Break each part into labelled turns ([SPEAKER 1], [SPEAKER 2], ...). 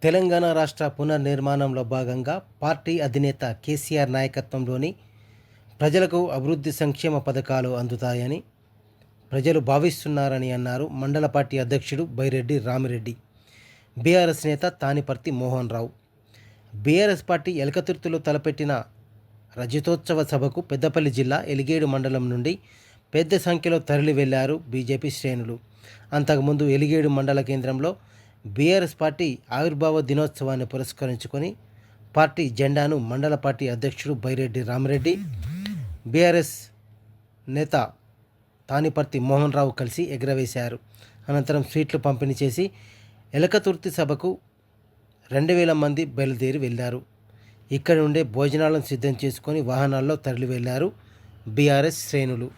[SPEAKER 1] తెలంగాణ రాష్ట్ర పునర్నిర్మాణంలో భాగంగా పార్టీ అధినేత కేసీఆర్ నాయకత్వంలోని ప్రజలకు అభివృద్ధి సంక్షేమ పథకాలు అందుతాయని ప్రజలు భావిస్తున్నారని అన్నారు మండల పార్టీ అధ్యక్షుడు బైరెడ్డి రామిరెడ్డి. బీఆర్ఎస్ నేత తానిపర్తి మోహన్ రావు బీఆర్ఎస్ పార్టీ ఎలకతుర్తిలో తలపెట్టిన రజతోత్సవ సభకు పెద్దపల్లి జిల్లా ఎలిగేడు మండలం నుండి పెద్ద సంఖ్యలో తరలి వెళ్లారు బీజేపీ శ్రేణులు. అంతకుముందు ఎలిగేడు మండల కేంద్రంలో బీఆర్ఎస్ పార్టీ ఆవిర్భావ దినోత్సవాన్ని పురస్కరించుకొని పార్టీ జెండాను మండల పార్టీ అధ్యక్షుడు బైరెడ్డి రామిరెడ్డి, బీఆర్ఎస్ నేత తానిపర్తి మోహన్ రావు కలిసి ఎగురవేశారు. అనంతరం స్వీట్లు పంపిణీ చేసి ఎలకతుర్తి సభకు 2000 మంది బయలుదేరి వెళ్లారు. ఇక్కడి నుండే భోజనాలను సిద్ధం చేసుకొని వాహనాల్లో తరలి వెళ్లారు బీఆర్ఎస్ శ్రేణులు.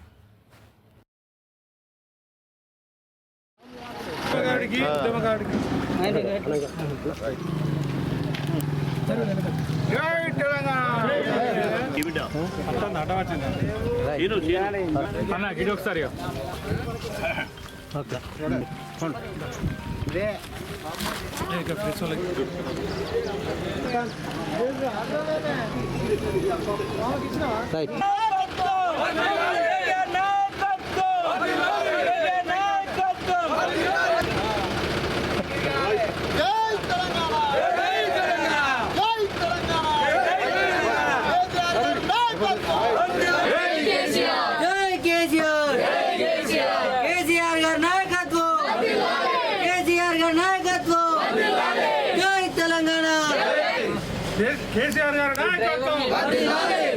[SPEAKER 2] కేసీఆర్ గారి నాయకత్వం,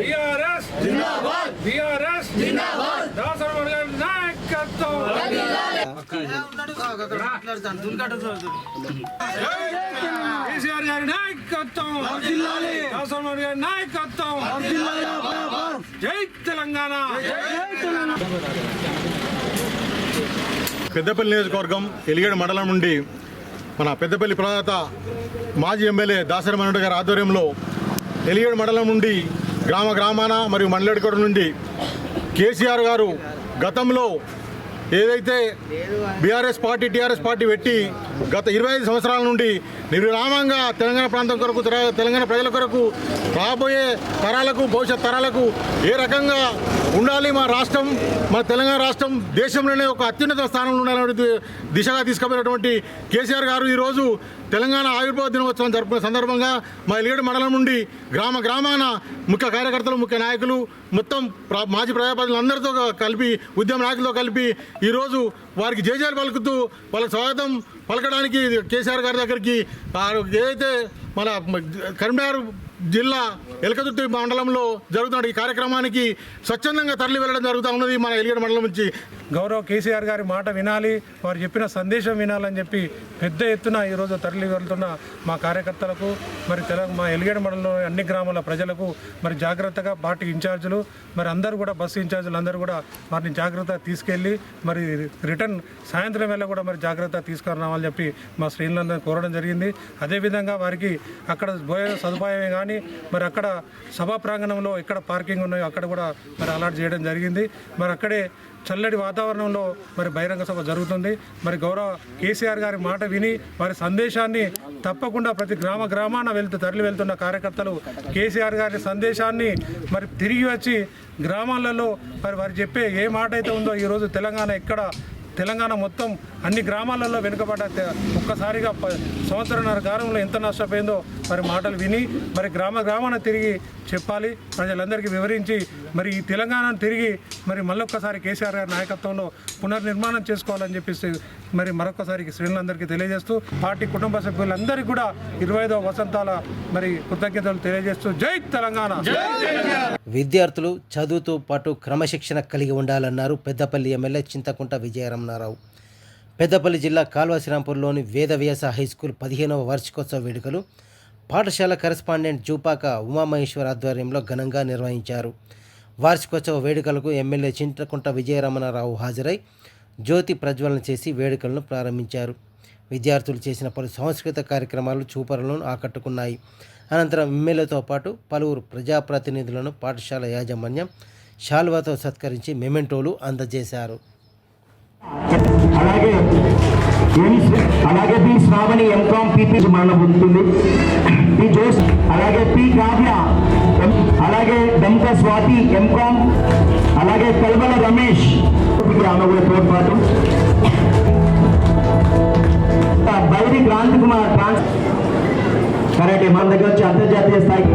[SPEAKER 2] బీఆర్ఎస్ జిందాబాద్, బీఆర్ఎస్ జిందాబాద్, దాసరమణ గారి నాయకత్వం, కేసీఆర్ గారి నాయకత్వం, దాసరమణ గారి నాయకత్వం, జై తెలంగాణ.
[SPEAKER 3] పెద్దపల్లి నియోజకవర్గం ఎలిగేడు మండలం నుండి మన పెద్దపల్లి ప్రదాత మాజీ ఎమ్మెల్యే దాసరి మనోహర్ గారి ఆధ్వర్యంలో ఎలిగేడు మండలం నుండి గ్రామాన మరియు మండలేడుకోట నుండి కేసీఆర్ గారు గతంలో ఏదైతే బీఆర్ఎస్ పార్టీ టీఆర్ఎస్ పార్టీ పెట్టి గత 25 సంవత్సరాల నుండి నిర్విరామంగా తెలంగాణ ప్రాంతం కొరకు, తెలంగాణ ప్రజల కొరకు, రాబోయే తరాలకు, భవిష్యత్ తరాలకు ఏ రకంగా ఉండాలి మా రాష్ట్రం, మన తెలంగాణ రాష్ట్రం దేశంలోనే ఒక అత్యున్నత స్థానంలో ఉండాలనే దిశగా తీసుకుపోయినటువంటి కేసీఆర్ గారు ఈరోజు తెలంగాణ ఆవిర్భావ దినోత్సవం జరుపుకునే సందర్భంగా మా ఎలిగేడు మండలం నుండి గ్రామాన ముఖ్య కార్యకర్తలు, ముఖ్య నాయకులు, మొత్తం మాజీ ప్రజాప్రతినిధులందరితో కలిపి, ఉద్యమ నాయకులతో కలిపి ఈరోజు వారికి జయజయలు పలుకుతూ వాళ్ళకి స్వాగతం పలకడానికి కేసీఆర్ గారి దగ్గరికి ఏదైతే మన కరీంనగర్ జిల్లా ఎలకతుర్తి మండలంలో జరుగుతున్న ఈ కార్యక్రమానికి స్వచ్ఛందంగా తరలి వెళ్ళడం జరుగుతూ ఉన్నది. మన ఎలిగేడు మండలం నుంచి
[SPEAKER 2] గౌరవ కేసీఆర్ గారి మాట వినాలి, వారు చెప్పిన సందేశం వినాలని చెప్పి పెద్ద ఎత్తున ఈరోజు తరలి వెళ్తున్న మా కార్యకర్తలకు, మరి మా ఎలిగేడు మండలంలో అన్ని గ్రామాల ప్రజలకు మరి జాగ్రత్తగా పార్టీ ఇన్ఛార్జీలు, మరి అందరూ కూడా బస్సు ఇన్ఛార్జీలు అందరూ కూడా వారిని జాగ్రత్తగా తీసుకెళ్ళి మరి రిటర్న్ సాయంత్రం వేళ కూడా మరి జాగ్రత్తగా తీసుకొని రావాలని చెప్పి మా శ్రేణులందరూ కోరడం జరిగింది. అదేవిధంగా వారికి అక్కడ భోజన సదుపాయమే కానీ మరి అక్కడ సభా ప్రాంగణంలో ఎక్కడ పార్కింగ్ ఉన్నాయో అక్కడ కూడా మరి అలాట్ చేయడం జరిగింది. మరి అక్కడే చల్లటి వాతావరణంలో మరి బహిరంగ సభ జరుగుతుంది. మరి గౌరవ కేసీఆర్ గారి మాట విని వారి సందేశాన్ని తప్పకుండా ప్రతి గ్రామాన తరలి వెళ్తున్న కార్యకర్తలు కేసీఆర్ గారి సందేశాన్ని మరి తిరిగి వచ్చి గ్రామాలలో మరి వారు చెప్పే ఏ మాట అయితే ఉందో ఈరోజు తెలంగాణ మొత్తం అన్ని గ్రామాలలో వెనుకబడ్డ ఒక్కసారిగా సంవత్సరన్నర కాలంలో ఎంత నష్టపోయిందో మరి మాటలు విని మరి గ్రామాన తిరిగి చెప్పాలి, ప్రజలందరికీ వివరించి మరి ఈ తెలంగాణను తిరిగి మరి మళ్ళొక్కసారి కేసీఆర్ గారి నాయకత్వంలో పునర్నిర్మాణం చేసుకోవాలని చెప్పేసి మరి మరొకసారి శ్రేణులందరికీ తెలియజేస్తూ పార్టీ కుటుంబ సభ్యులందరికీ కూడా 25వ వసంతాల మరి కృతజ్ఞతలు తెలియజేస్తూ జై తెలంగాణ.
[SPEAKER 1] విద్యార్థులు చదువుతో పాటు క్రమశిక్షణ కలిగి ఉండాలన్నారు పెద్దపల్లి ఎమ్మెల్యే చింతకుంట విజయరమణారావు. పెద్దపల్లి జిల్లా కాల్వశ్రీరాంపూర్లోని వేదవ్యాస హైస్కూల్ 15వ వార్షికోత్సవ వేడుకలు పాఠశాల కరెస్పాండెంట్ జూపాక ఉమామహేశ్వర్ ఆధ్వర్యంలో ఘనంగా నిర్వహించారు. వార్షికోత్సవ వేడుకలకు ఎమ్మెల్యే చింతకుంట విజయరమణారావు హాజరై జ్యోతి ప్రజ్వలన చేసి వేడుకలను ప్రారంభించారు. విద్యార్థులు చేసిన పలు సాంస్కృతిక కార్యక్రమాలు చూపరులను ఆకట్టుకున్నాయి. అనంతరం ఎమ్మెల్యేతో పాటు పలువురు ప్రజాప్రతినిధులను పాఠశాల యాజమాన్యం శాల్వాతో సత్కరించి మెమెంటోలు అందజేశారు.
[SPEAKER 4] అలాగే అలాగే పి శ్రావణి ఎంకామ్ పీపీ మరణ పొందుతుంది. పి జోస్, అలాగే పి కావ్య, అలాగే దంక స్వాతి ఎంకామ్, అలాగే కల్వల రమేష్ ఆమె కూడా తోడ్పాటు. బైరి క్రాంతి కుమార్ కరాటే మన దగ్గర వచ్చి అంతర్జాతీయ స్థాయి.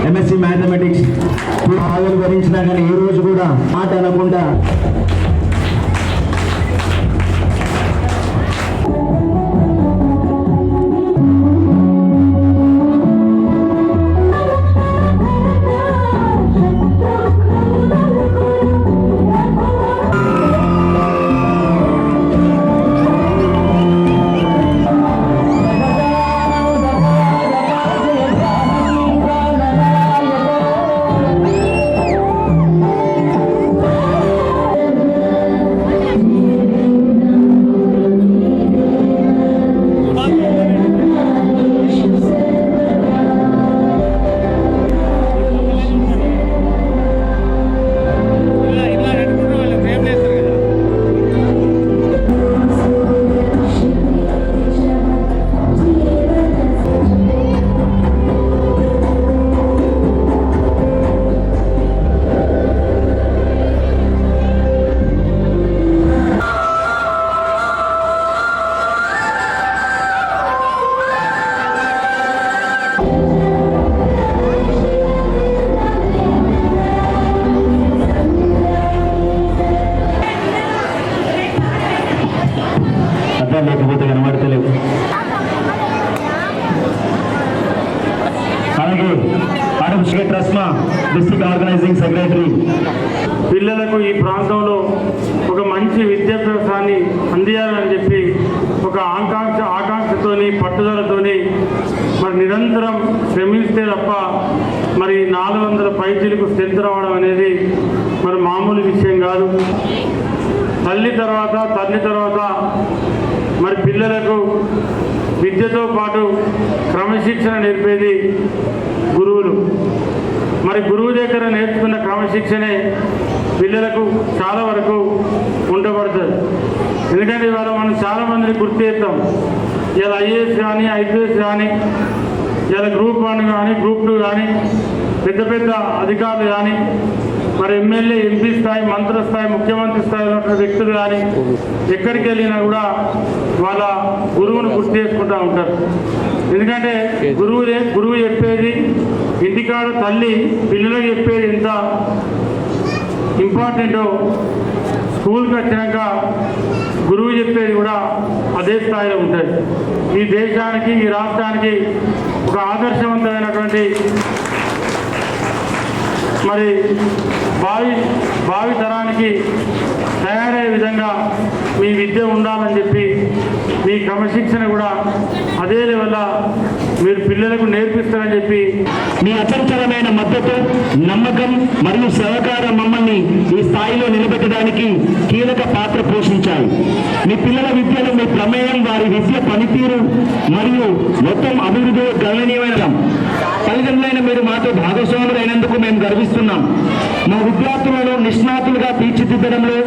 [SPEAKER 4] ఎంఎస్సి మ్యాథమెటిక్స్ ఆదరణ భరించినా కానీ ఏ రోజు కూడా మాట అనకుండా లేకపోతే కనబడతలేవు. అలాగే Adam Shaik Rasma district organizing secretary.
[SPEAKER 5] పిల్లలకు ఈ ప్రాంతంలో ఒక మంచి విద్యాభ్యాసాన్ని అందియాలని చెప్పి ఒక ఆకాంక్షతోని పట్టుదలతోని మరి నిరంతరం శ్రమిస్తే తప్ప మరి 400 పైచీలకు స్ట్రెంత్ రావడం అనేది మరి మామూలు విషయం కాదు. తల్లి తర్వాత మరి పిల్లలకు విద్యతో పాటు క్రమశిక్షణ నేర్పేది గురువులు. మరి గురువు దగ్గర నేర్చుకున్న క్రమశిక్షణే పిల్లలకు చాలా వరకు ఉండబడుతుంది. ఎందుకంటే ఇవాళ మనం చాలామందిని గుర్తు చేస్తాం. ఇలా ఐఏఎస్ కానీ ఐపీఎస్ కానీ ఇలా గ్రూప్ 1 కానీ గ్రూప్ 2 కానీ పెద్ద పెద్ద అధికారులు కానీ మరి ఎమ్మెల్యే ఎంపీ స్థాయి మంత్రుల స్థాయి ముఖ్యమంత్రి స్థాయిలో ఉన్న వ్యక్తులు కానీ ఎక్కడికి వెళ్ళినా కూడా వాళ్ళ గురువును గుర్తు చేసుకుంటూ ఉంటారు. ఎందుకంటే గురువు చెప్పేది ఇంటికాడ తల్లి పిల్లలకు చెప్పేది ఎంత ఇంపార్టెంటో స్కూల్కి వచ్చినాక గురువు చెప్పేది కూడా అదే స్థాయిలో ఉంటుంది. ఈ దేశానికి ఈ రాష్ట్రానికి ఒక ఆదర్శవంతమైనటువంటి మరి భావి తరానికి తయారయ్యే విధంగా మీ విద్య ఉండాలని చెప్పి మీ క్రమశిక్షణ కూడా అదే లెవెల్లో మీరు పిల్లలకు నేర్పిస్తారని చెప్పి
[SPEAKER 4] మీ అచంచలమైన మద్దతు, నమ్మకం మరియు సహకారం మమ్మల్ని ఈ స్థాయిలో నిలబెట్టడానికి కీలక పాత్ర పోషించాయి. మీ పిల్లల విద్యలో మీ ప్రమేయం, వారి విద్య పనితీరు మరియు మొత్తం అభివృద్ధి గణనీయమైన. తల్లిదండ్రులైన మీరు మాతో భాగస్వాములైనందుకు మేము గర్విస్తున్నాం. మా విద్యార్థులను నిష్ణాతులుగా తీర్చిదిద్దడంలో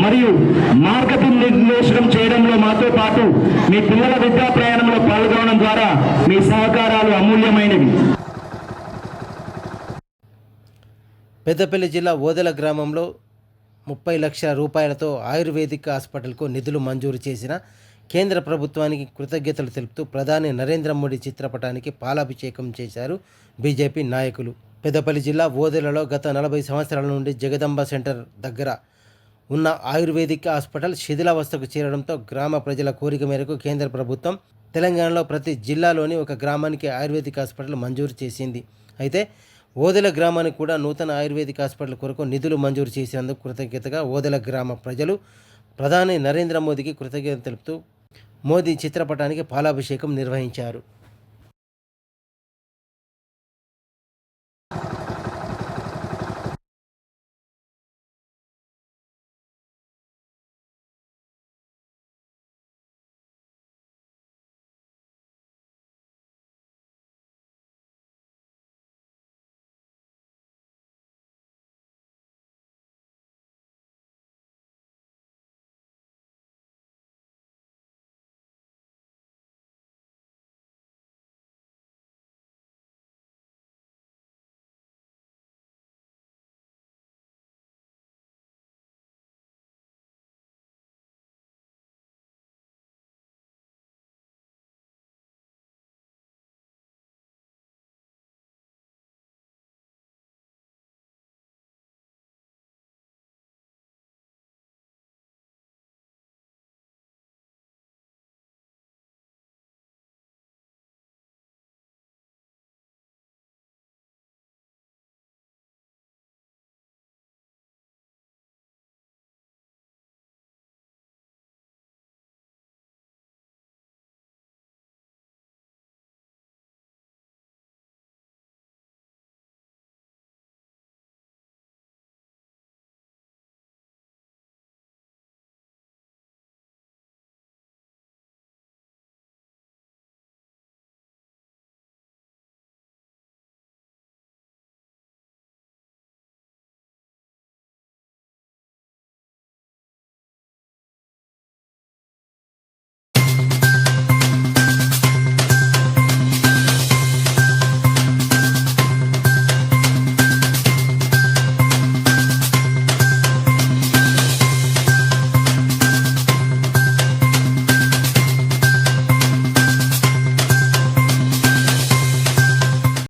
[SPEAKER 4] మరియు మార్గనిర్దేశనం చేయడంలో మాతో పాటు మీ పిల్లల విద్యా ప్రయాణంలో పాల్గొనడం ద్వారా మీ సహకారాలు అమూల్యమైనవి.
[SPEAKER 1] పెద్దపల్లి జిల్లా ఓదెల గ్రామంలో 30 లక్షల రూపాయలతో ఆయుర్వేదిక్ హాస్పిటల్కు నిధులు మంజూరు చేసిన కేంద్ర ప్రభుత్వానికి కృతజ్ఞతలు తెలుపుతూ ప్రధాని నరేంద్ర మోడీ చిత్రపటానికి పాలాభిషేకం చేశారు బీజేపీ నాయకులు. పెద్దపల్లి జిల్లా ఓదెలలో గత 40 సంవత్సరాల నుండి జగదంబ సెంటర్ దగ్గర ఉన్న ఆయుర్వేదిక్ హాస్పిటల్ శిథిలావస్థకు చేరడంతో గ్రామ ప్రజల కోరిక మేరకు కేంద్ర ప్రభుత్వం తెలంగాణలో ప్రతి జిల్లాలోని ఒక గ్రామానికి ఆయుర్వేదిక్ హాస్పిటల్ మంజూరు చేసింది. అయితే ఓదెల గ్రామానికి కూడా నూతన ఆయుర్వేదిక్ హాస్పిటల్ కొరకు నిధులు మంజూరు చేసినందుకు కృతజ్ఞతగా ఓదెల గ్రామ ప్రజలు ప్రధాని నరేంద్ర మోదీకి కృతజ్ఞతలు తెలుపుతూ మోదీ చిత్రపటానికి పాలాభిషేకం నిర్వహించారు.